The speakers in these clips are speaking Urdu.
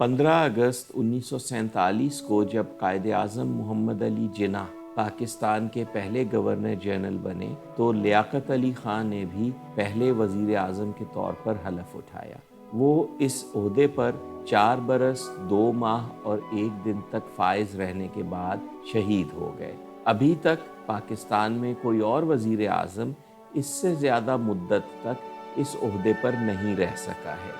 15 اگست 1947 کو جب قائد اعظم محمد علی جناح پاکستان کے پہلے گورنر جنرل بنے تو لیاقت علی خان نے بھی پہلے وزیر اعظم کے طور پر حلف اٹھایا۔ وہ اس عہدے پر 4 برس 2 ماہ اور 1 دن تک فائز رہنے کے بعد شہید ہو گئے۔ ابھی تک پاکستان میں کوئی اور وزیر اعظم اس سے زیادہ مدت تک اس عہدے پر نہیں رہ سکا ہے۔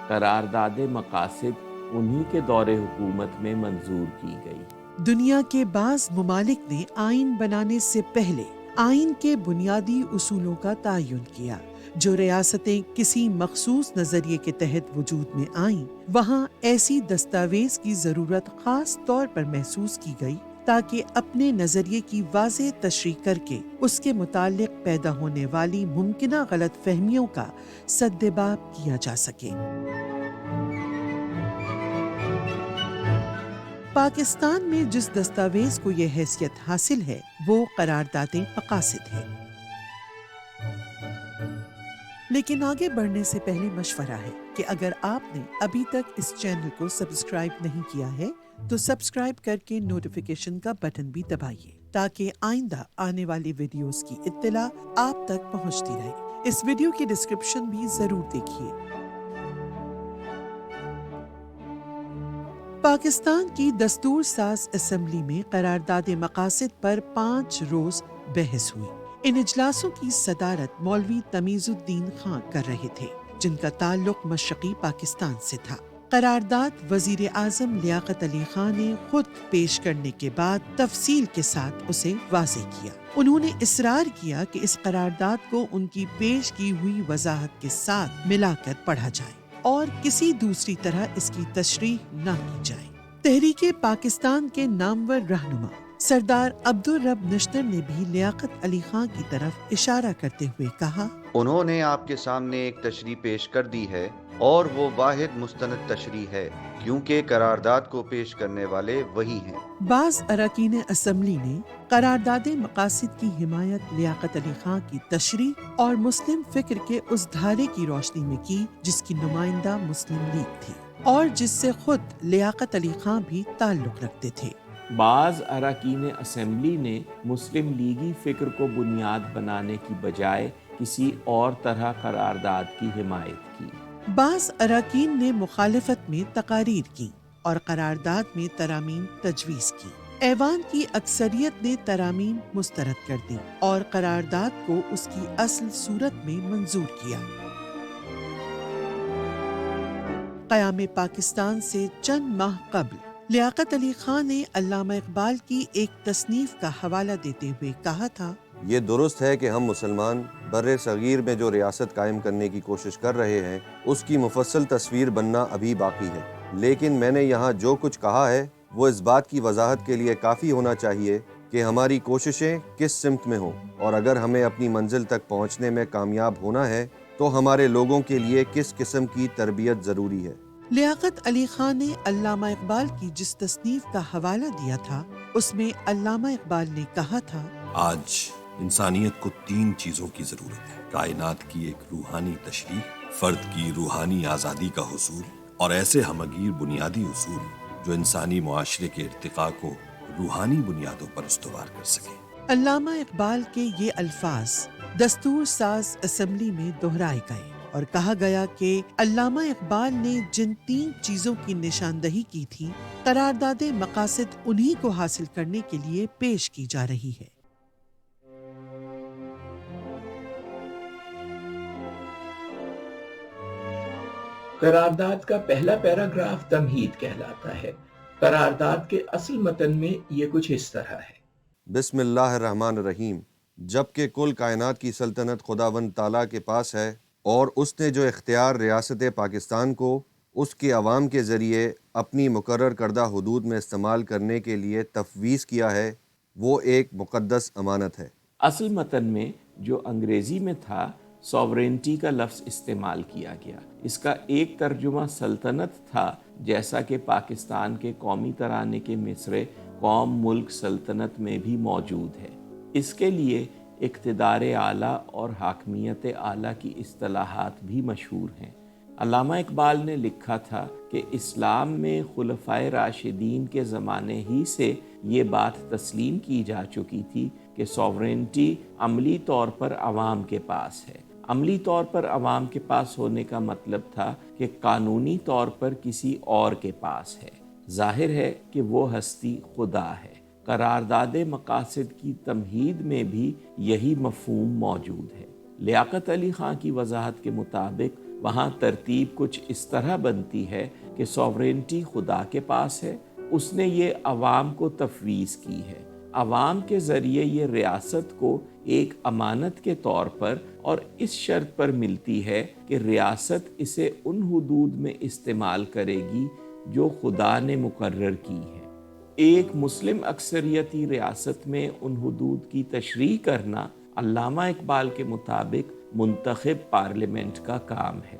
قرارداد مقاصد انہی کے دور حکومت میں منظور کی گئی۔ دنیا کے بعض ممالک نے آئین بنانے سے پہلے آئین کے بنیادی اصولوں کا تعین کیا۔ جو ریاستیں کسی مخصوص نظریے کے تحت وجود میں آئیں، وہاں ایسی دستاویز کی ضرورت خاص طور پر محسوس کی گئی تاکہ اپنے نظریے کی واضح تشریح کر کے اس کے متعلق پیدا ہونے والی ممکنہ غلط فہمیوں کا سدباب کیا جا سکے۔ پاکستان میں جس دستاویز کو یہ حیثیت حاصل ہے وہ قرارداد مقاصد ہے۔ لیکن آگے بڑھنے سے پہلے مشورہ ہے کہ اگر آپ نے ابھی تک اس چینل کو سبسکرائب نہیں کیا ہے تو سبسکرائب کر کے نوٹیفیکیشن کا بٹن بھی دبائیے تاکہ آئندہ آنے والی ویڈیوز کی اطلاع آپ تک پہنچتی رہے۔ اس ویڈیو کی ڈسکرپشن بھی ضرور دیکھیے۔ پاکستان کی دستور ساز اسمبلی میں قرارداد مقاصد پر 5 روز بحث ہوئی۔ ان اجلاسوں کی صدارت مولوی تمیز الدین خان کر رہے تھے، جن کا تعلق مشرقی پاکستان سے تھا۔ قرارداد وزیر اعظم لیاقت علی خان نے خود پیش کرنے کے بعد تفصیل کے ساتھ اسے واضح کیا۔ انہوں نے اصرار کیا کہ اس قرارداد کو ان کی پیش کی ہوئی وضاحت کے ساتھ ملا کر پڑھا جائے اور کسی دوسری طرح اس کی تشریح نہ کی جائے۔ تحریک پاکستان کے نامور رہنما سردار عبدالرب نشتر نے بھی لیاقت علی خان کی طرف اشارہ کرتے ہوئے کہا، انہوں نے آپ کے سامنے ایک تشریح پیش کر دی ہے اور وہ واحد مستند تشریح ہے کیونکہ قرارداد کو پیش کرنے والے وہی ہیں۔ بعض اراکین اسمبلی نے قرارداد مقاصد کی حمایت لیاقت علی خان کی تشریح اور مسلم فکر کے اس دھارے کی روشنی میں کی جس کی نمائندہ مسلم لیگ تھی اور جس سے خود لیاقت علی خان بھی تعلق رکھتے تھے۔ بعض اراکین اسمبلی نے مسلم لیگی فکر کو بنیاد بنانے کی بجائے کسی اور طرح قرارداد کی حمایت کی۔ بعض اراکین نے مخالفت میں تقاریر کی اور قرارداد میں ترامیم تجویز کی۔ ایوان کی اکثریت نے ترامیم مسترد کر دی اور قرارداد کو اس کی اصل صورت میں منظور کیا۔ قیام پاکستان سے چند ماہ قبل لیاقت علی خان نے علامہ اقبال کی ایک تصنیف کا حوالہ دیتے ہوئے کہا تھا، یہ درست ہے کہ ہم مسلمان بر صغیر میں جو ریاست قائم کرنے کی کوشش کر رہے ہیں اس کی مفصل تصویر بننا ابھی باقی ہے، لیکن میں نے یہاں جو کچھ کہا ہے وہ اس بات کی وضاحت کے لیے کافی ہونا چاہیے کہ ہماری کوششیں کس سمت میں ہوں، اور اگر ہمیں اپنی منزل تک پہنچنے میں کامیاب ہونا ہے تو ہمارے لوگوں کے لیے کس قسم کی تربیت ضروری ہے۔ لیاقت علی خان نے علامہ اقبال کی جس تصنیف کا حوالہ دیا تھا اس میں علامہ اقبال نے کہا تھا، آج انسانیت کو 3 چیزوں کی ضرورت ہے: کائنات کی ایک روحانی تشریح، فرد کی روحانی آزادی کا حصول اور ایسے ہمگیر بنیادی اصول جو انسانی معاشرے کے ارتقاء کو روحانی بنیادوں پر استوار کر سکے۔ علامہ اقبال کے یہ الفاظ دستور ساز اسمبلی میں دہرائے گئے اور کہا گیا کہ علامہ اقبال نے جن 3 چیزوں کی نشاندہی کی تھی، قرارداد مقاصد انہی کو حاصل کرنے کے لیے پیش کی جا رہی ہے۔ قرارداد کا پہلا پیراگراف تمہید کہلاتا ہے۔ قرارداد کے اصل متن میں یہ کچھ اس طرح ہے: بسم اللہ الرحمن الرحیم۔ جبکہ کل کائنات کی سلطنت خداوند تعالیٰ کے پاس ہے اور اس نے جو اختیار ریاست پاکستان کو اس کے عوام کے ذریعے اپنی مقرر کردہ حدود میں استعمال کرنے کے لیے تفویض کیا ہے، وہ ایک مقدس امانت ہے۔ اصل متن میں جو انگریزی میں تھا، سوورینٹی کا لفظ استعمال کیا گیا۔ اس کا ایک ترجمہ سلطنت تھا، جیسا کہ پاکستان کے قومی ترانے کے مصرع قوم ملک سلطنت میں بھی موجود ہے۔ اس کے لیے اقتدار اعلیٰ اور حاکمیت اعلیٰ کی اصطلاحات بھی مشہور ہیں۔ علامہ اقبال نے لکھا تھا کہ اسلام میں خلفائے راشدین کے زمانے ہی سے یہ بات تسلیم کی جا چکی تھی کہ سوورنٹی عملی طور پر عوام کے پاس ہے۔ عملی طور پر عوام کے پاس ہونے کا مطلب تھا کہ قانونی طور پر کسی اور کے پاس ہے۔ ظاہر ہے کہ وہ ہستی خدا ہے۔ قرارداد مقاصد کی تمہید میں بھی یہی مفہوم موجود ہے۔ لیاقت علی خان کی وضاحت کے مطابق وہاں ترتیب کچھ اس طرح بنتی ہے کہ سوورنٹی خدا کے پاس ہے، اس نے یہ عوام کو تفویض کی ہے۔ عوام کے ذریعے یہ ریاست کو ایک امانت کے طور پر اور اس شرط پر ملتی ہے کہ ریاست اسے ان حدود میں استعمال کرے گی جو خدا نے مقرر کی ہے۔ ایک مسلم اکثریتی ریاست میں ان حدود کی تشریح کرنا علامہ اقبال کے مطابق منتخب پارلیمنٹ کا کام ہے۔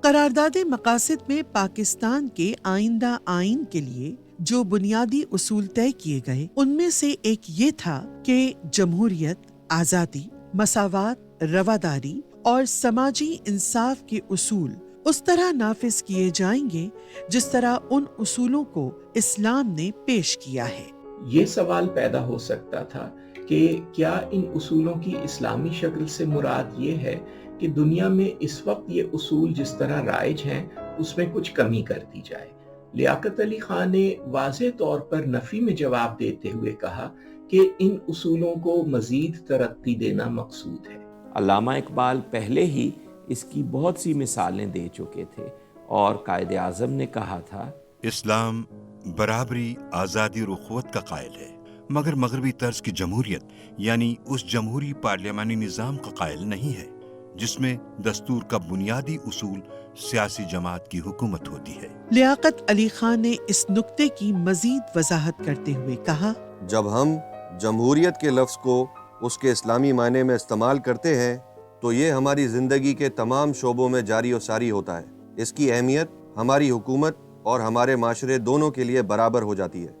قرارداد مقاصد میں پاکستان کے آئندہ آئین کے لیے جو بنیادی اصول طے کیے گئے ان میں سے ایک یہ تھا کہ جمہوریت، آزادی، مساوات، رواداری اور سماجی انصاف کے اصول اس طرح نافذ کیے جائیں گے جس طرح ان اصولوں کو اسلام نے پیش کیا ہے۔ یہ سوال پیدا ہو سکتا تھا کہ کیا ان اصولوں کی اسلامی شکل سے مراد یہ ہے کہ دنیا میں اس وقت یہ اصول جس طرح رائج ہیں اس میں کچھ کمی کر دی جائے۔ لیاقت علی خان نے واضح طور پر نفی میں جواب دیتے ہوئے کہا کہ ان اصولوں کو مزید ترقی دینا مقصود ہے۔ علامہ اقبال پہلے ہی اس کی بہت سی مثالیں دے چکے تھے اور قائد اعظم نے کہا تھا، اسلام برابری، آزادی اور اخوت کا قائل ہے، مگر مغربی طرز کی جمہوریت یعنی اس جمہوری پارلیمانی نظام کا قائل نہیں ہے جس میں دستور کا بنیادی اصول سیاسی جماعت کی حکومت ہوتی ہے۔ لیاقت علی خان نے اس نقطے کی مزید وضاحت کرتے ہوئے کہا، جب ہم جمہوریت کے لفظ کو اس کے اسلامی معنی میں استعمال کرتے ہیں تو یہ ہماری زندگی کے تمام شعبوں میں جاری و ساری ہوتا ہے۔ اس کی اہمیت ہماری حکومت اور ہمارے معاشرے دونوں کے لیے برابر ہو جاتی ہے۔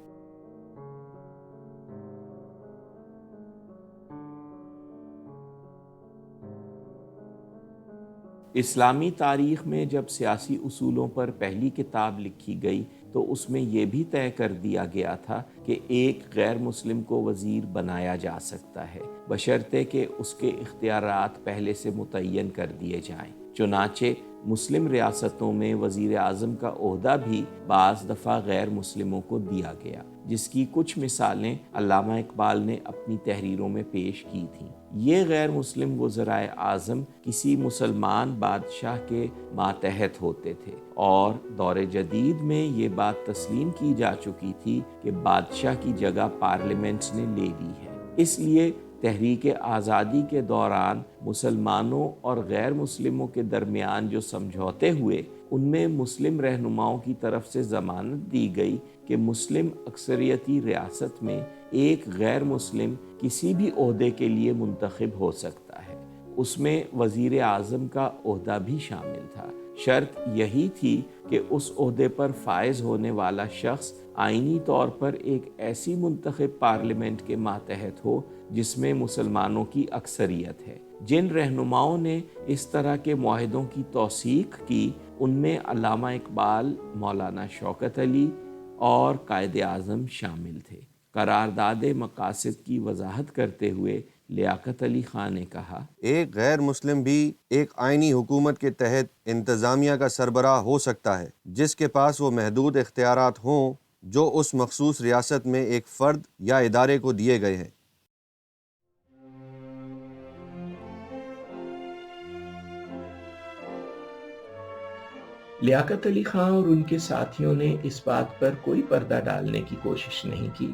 اسلامی تاریخ میں جب سیاسی اصولوں پر پہلی کتاب لکھی گئی تو اس میں یہ بھی طے کر دیا گیا تھا کہ ایک غیر مسلم کو وزیر بنایا جا سکتا ہے بشرطے کہ اس کے اختیارات پہلے سے متعین کر دیے جائیں۔ چنانچہ مسلم ریاستوں میں وزیر اعظم کا عہدہ بھی بعض دفعہ غیر مسلموں کو دیا گیا، جس کی کچھ مثالیں علامہ اقبال نے اپنی تحریروں میں پیش کی تھیں۔ یہ غیر مسلم وزرائے اعظم کسی مسلمان بادشاہ کے ماتحت ہوتے تھے، اور دور جدید میں یہ بات تسلیم کی جا چکی تھی کہ بادشاہ کی جگہ پارلیمنٹ نے لے لی ہے۔ اس لیے تحریک آزادی کے دوران مسلمانوں اور غیر مسلموں کے درمیان جو سمجھوتے ہوئے ان میں مسلم رہنماؤں کی طرف سے ضمانت دی گئی کہ مسلم اکثریتی ریاست میں ایک غیر مسلم کسی بھی عہدے کے لیے منتخب ہو سکتا ہے۔ اس میں وزیر اعظم کا عہدہ بھی شامل تھا۔ شرط یہی تھی کہ اس عہدے پر فائز ہونے والا شخص آئینی طور پر ایک ایسی منتخب پارلیمنٹ کے ماتحت ہو جس میں مسلمانوں کی اکثریت ہے۔ جن رہنماؤں نے اس طرح کے معاہدوں کی توثیق کی ان میں علامہ اقبال، مولانا شوکت علی اور قائد اعظم شامل تھے۔ قرارداد مقاصد کی وضاحت کرتے ہوئے لیاقت علی خان نے کہا، ایک غیر مسلم بھی ایک آئینی حکومت کے تحت انتظامیہ کا سربراہ ہو سکتا ہے جس کے پاس وہ محدود اختیارات ہوں جو اس مخصوص ریاست میں ایک فرد یا ادارے کو دیے گئے ہیں۔ لیاقت علی خان اور ان کے ساتھیوں نے اس بات پر کوئی پردہ ڈالنے کی کوشش نہیں کی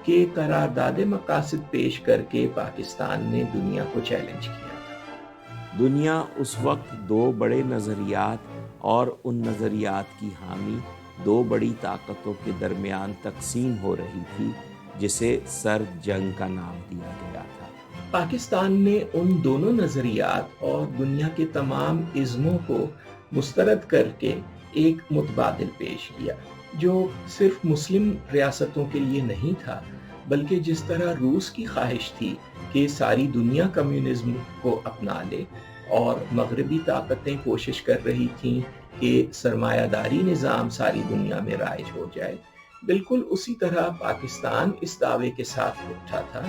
کہ قرارداد مقاصد پیش کر کے پاکستان نے دنیا کو چیلنج کیا تھا۔ دنیا اس وقت دو بڑے نظریات اور ان نظریات کی حامی دو بڑی طاقتوں کے درمیان تقسیم ہو رہی تھی، جسے سرد جنگ کا نام دیا گیا تھا۔ پاکستان نے ان دونوں نظریات اور دنیا کے تمام ازموں کو مسترد کر کے ایک متبادل پیش کیا جو صرف مسلم ریاستوں کے لیے نہیں تھا بلکہ جس طرح روس کی خواہش تھی کہ ساری دنیا کمیونزم کو اپنا لے اور مغربی طاقتیں کوشش کر رہی تھیں کہ سرمایہ داری نظام ساری دنیا میں رائج ہو جائے، بالکل اسی طرح پاکستان اس دعوے کے ساتھ اٹھا تھا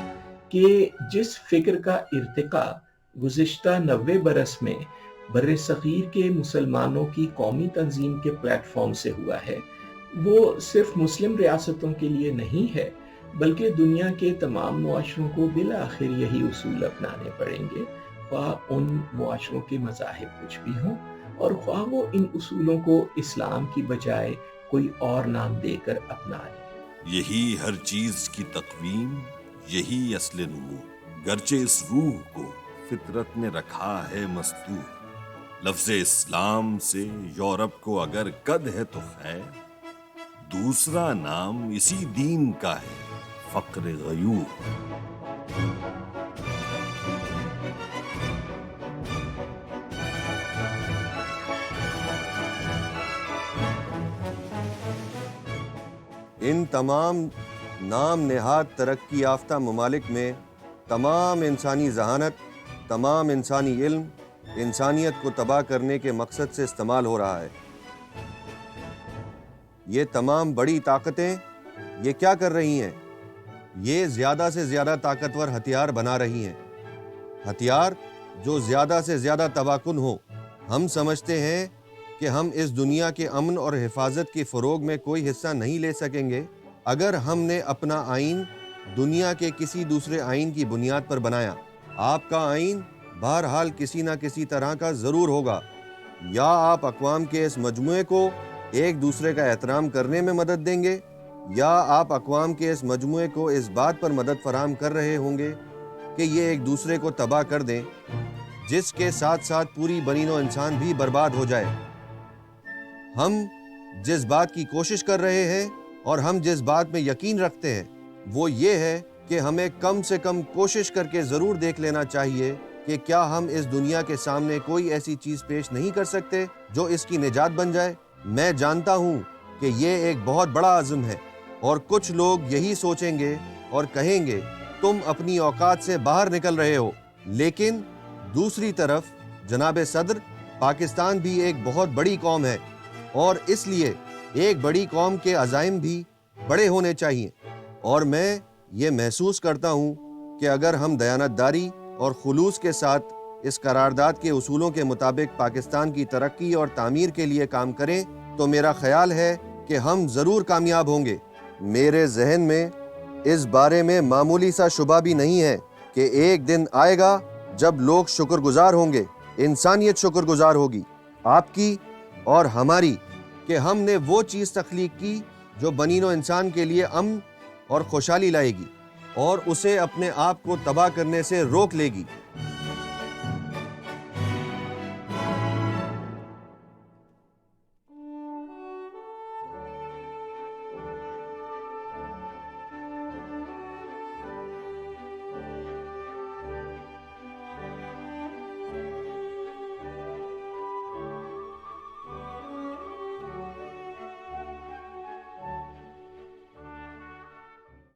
کہ جس فکر کا ارتقاء گزشتہ 90 برس میں بر صغیر کے مسلمانوں کی قومی تنظیم کے پلیٹ فارم سے ہوا ہے، وہ صرف مسلم ریاستوں کے لیے نہیں ہے، بلکہ دنیا کے تمام معاشروں کو بالآخر یہی اصول اپنانے پڑیں گے، خواہ ان معاشروں کے مذاہب کچھ بھی ہوں اور خواہ وہ ان اصولوں کو اسلام کی بجائے کوئی اور نام دے کر اپنا لیں۔ یہی ہر چیز کی تقویم، یہی اصل نمو، گرچہ اس روح کو فطرت نے رکھا ہے مستور، لفظ اسلام سے یورپ کو اگر قد ہے تو خیر، دوسرا نام اسی دین کا ہے فقر غیور۔ ان تمام نام نہاد ترقی یافتہ ممالک میں تمام انسانی ذہانت، تمام انسانی علم انسانیت کو تباہ کرنے کے مقصد سے استعمال ہو رہا ہے۔ یہ تمام بڑی طاقتیں یہ کیا کر رہی ہیں؟ یہ زیادہ سے زیادہ طاقتور ہتھیار بنا رہی ہیں، ہتھیار جو زیادہ سے زیادہ تباہ کن ہو۔ ہم سمجھتے ہیں کہ ہم اس دنیا کے امن اور حفاظت کے فروغ میں کوئی حصہ نہیں لے سکیں گے اگر ہم نے اپنا آئین دنیا کے کسی دوسرے آئین کی بنیاد پر بنایا۔ آپ کا آئین بہرحال کسی نہ کسی طرح کا ضرور ہوگا، یا آپ اقوام کے اس مجموعے کو ایک دوسرے کا احترام کرنے میں مدد دیں گے، یا آپ اقوام کے اس مجموعے کو اس بات پر مدد فراہم کر رہے ہوں گے کہ یہ ایک دوسرے کو تباہ کر دیں، جس کے ساتھ ساتھ پوری بنی نوع انسان بھی برباد ہو جائے۔ ہم جس بات کی کوشش کر رہے ہیں اور ہم جس بات میں یقین رکھتے ہیں وہ یہ ہے کہ ہمیں کم سے کم کوشش کر کے ضرور دیکھ لینا چاہیے کہ کیا ہم اس دنیا کے سامنے کوئی ایسی چیز پیش نہیں کر سکتے جو اس کی نجات بن جائے۔ میں جانتا ہوں کہ یہ ایک بہت بڑا عزم ہے، اور کچھ لوگ یہی سوچیں گے اور کہیں گے تم اپنی اوقات سے باہر نکل رہے ہو، لیکن دوسری طرف جناب صدر، پاکستان بھی ایک بہت بڑی قوم ہے، اور اس لیے ایک بڑی قوم کے عزائم بھی بڑے ہونے چاہیے، اور میں یہ محسوس کرتا ہوں کہ اگر ہم دیانتداری اور خلوص کے ساتھ اس قرارداد کے اصولوں کے مطابق پاکستان کی ترقی اور تعمیر کے لیے کام کریں تو میرا خیال ہے کہ ہم ضرور کامیاب ہوں گے۔ میرے ذہن میں اس بارے میں معمولی سا شبہ بھی نہیں ہے کہ ایک دن آئے گا جب لوگ شکر گزار ہوں گے، انسانیت شکر گزار ہوگی، آپ کی اور ہماری، کہ ہم نے وہ چیز تخلیق کی جو بنی نوع انسان کے لیے امن اور خوشحالی لائے گی اور اسے اپنے آپ کو تباہ کرنے سے روک لے گی۔